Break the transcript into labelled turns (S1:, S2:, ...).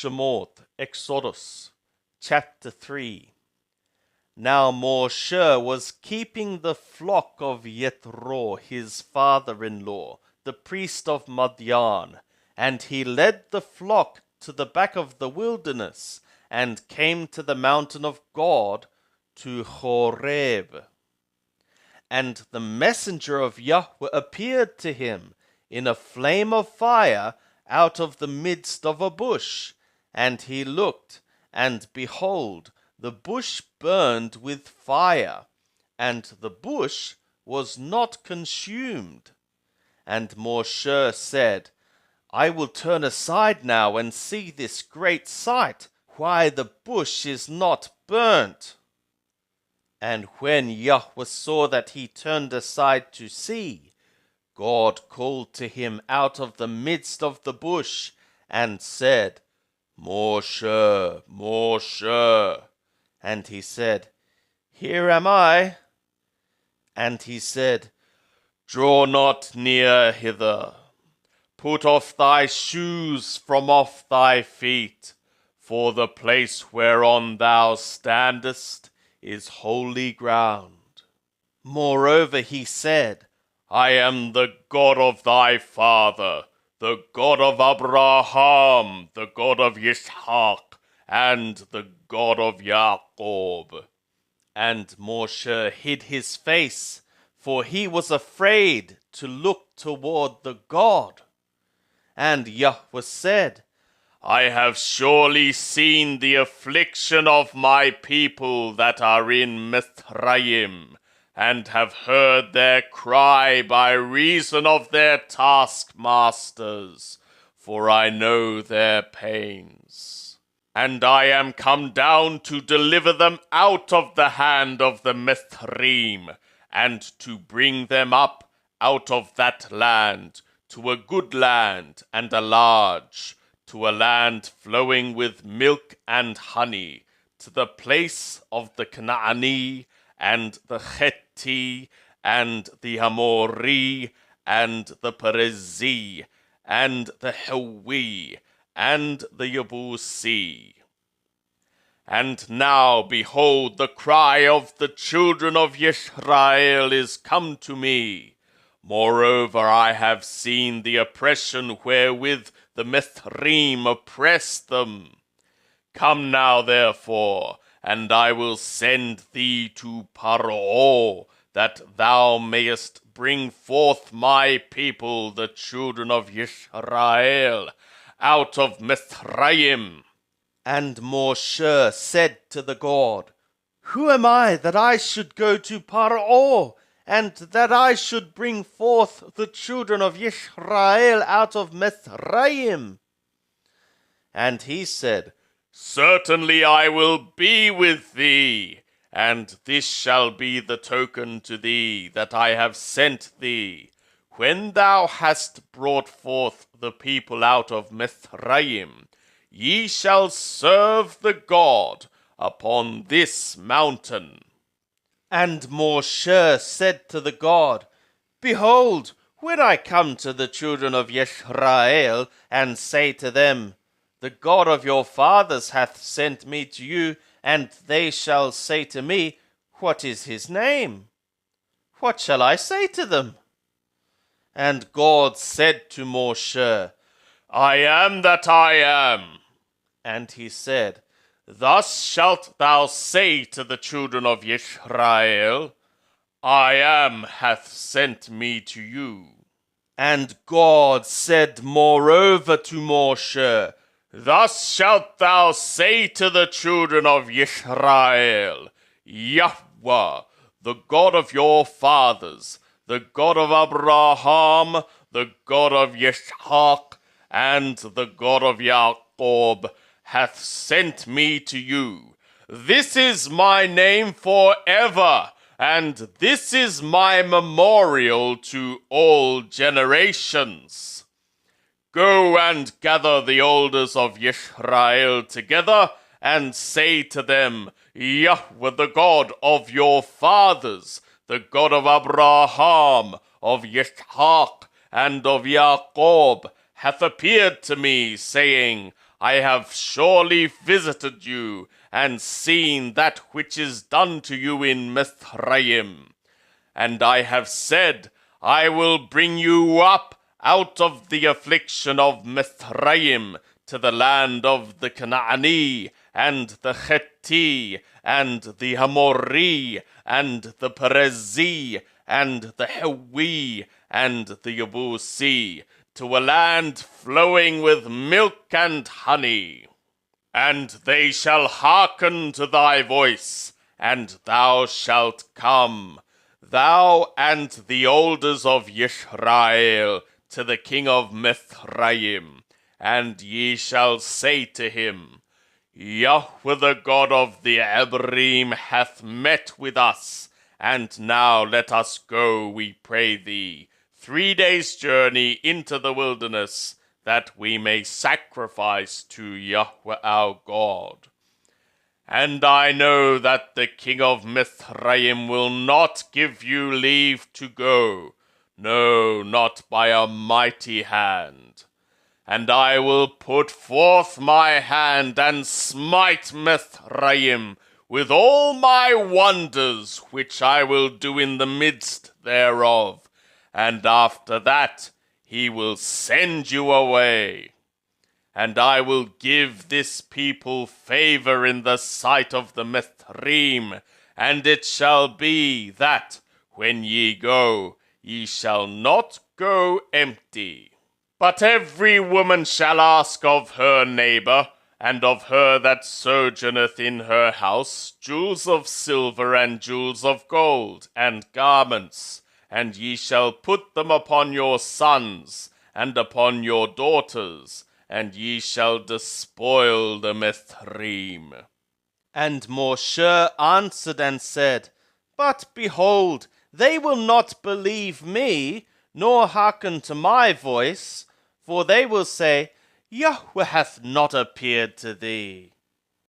S1: Shemot, Exodus, chapter 3. Now Moshe was keeping the flock of Yethro, his father-in-law, the priest of Madian, and he led the flock to the back of the wilderness, and came to the mountain of God, to Horeb. And the messenger of Yahweh appeared to him in a flame of fire out of the midst of a bush. And he looked, and behold, the bush burned with fire, and the bush was not consumed. And Moshe said, I will turn aside now and see this great sight, why the bush is not burnt. And when Yahweh saw that he turned aside to see, God called to him out of the midst of the bush, and said, Moshe, Moshe. And he said, Here am I. And he said, Draw not near hither. Put off thy shoes from off thy feet, for the place whereon thou standest is holy ground. Moreover he said, I am the God of thy father, the God of Abraham, the God of Yitzhak, and the God of Jacob. And Moshe hid his face, for he was afraid to look toward the God. And Yahweh said, I have surely seen the affliction of my people that are in Mithraim, and have heard their cry by reason of their taskmasters, for I know their pains. And I am come down to deliver them out of the hand of the Mithraim, and to bring them up out of that land, to a good land and a large, to a land flowing with milk and honey, to the place of the Canaanite, and the Chetti, and the Amori, and the Perizi, and the Hiwi, and the Yebusi. And now, behold, the cry of the children of Israel is come to me. Moreover, I have seen the oppression wherewith the Mithraim oppress them. Come now, therefore, and I will send thee to Paro, that thou mayest bring forth my people, the children of Israel, out of Mithraim. And Moshe said to the God, Who am I that I should go to Paro, and that I should bring forth the children of Israel out of Mithraim? And he said, Certainly I will be with thee, and this shall be the token to thee that I have sent thee. When thou hast brought forth the people out of Mithraim, ye shall serve the God upon this mountain. And Moshe said to the God, Behold, when I come to the children of Israel, and say to them, The God of your fathers hath sent me to you, and they shall say to me, What is his name? What shall I say to them? And God said to Moshe, I am that I am. And he said, Thus shalt thou say to the children of Israel, I am hath sent me to you. And God said moreover to Moshe, Thus shalt thou say to the children of Israel, Yahweh, the God of your fathers, the God of Abraham, the God of Yitzhak, and the God of Jacob, hath sent me to you. This is my name forever, and this is my memorial to all generations. Go and gather the elders of Israel together, and say to them, Yahweh, the God of your fathers, the God of Abraham, of Yitzhak, and of Jacob, hath appeared to me, saying, I have surely visited you, and seen that which is done to you in Mithraim. And I have said, I will bring you up out of the affliction of Mithraim to the land of the Canaani, and the Chetti, and the Amori, and the Perezi, and the Hewi, and the Yebusi, to a land flowing with milk and honey. And they shall hearken to thy voice, and thou shalt come, thou and the elders of Yisrael, to the king of Mithraim, and ye shall say to him, Yahweh the God of the Abrim hath met with us, and now let us go, we pray thee, 3 days' journey into the wilderness, that we may sacrifice to Yahweh our God. And I know that the king of Mithraim will not give you leave to go, no, not by a mighty hand. And I will put forth my hand and smite Mithraim with all my wonders, which I will do in the midst thereof, and after that he will send you away. And I will give this people favor in the sight of the Mithraim, and it shall be that, when ye go, ye shall not go empty. But every woman shall ask of her neighbor, and of her that sojourneth in her house, jewels of silver and jewels of gold, and garments, and ye shall put them upon your sons, and upon your daughters, and ye shall despoil the Mithraim.
S2: And Moshe answered and said, But behold, they will not believe me, nor hearken to my voice, for they will say, Yahweh hath not appeared to thee.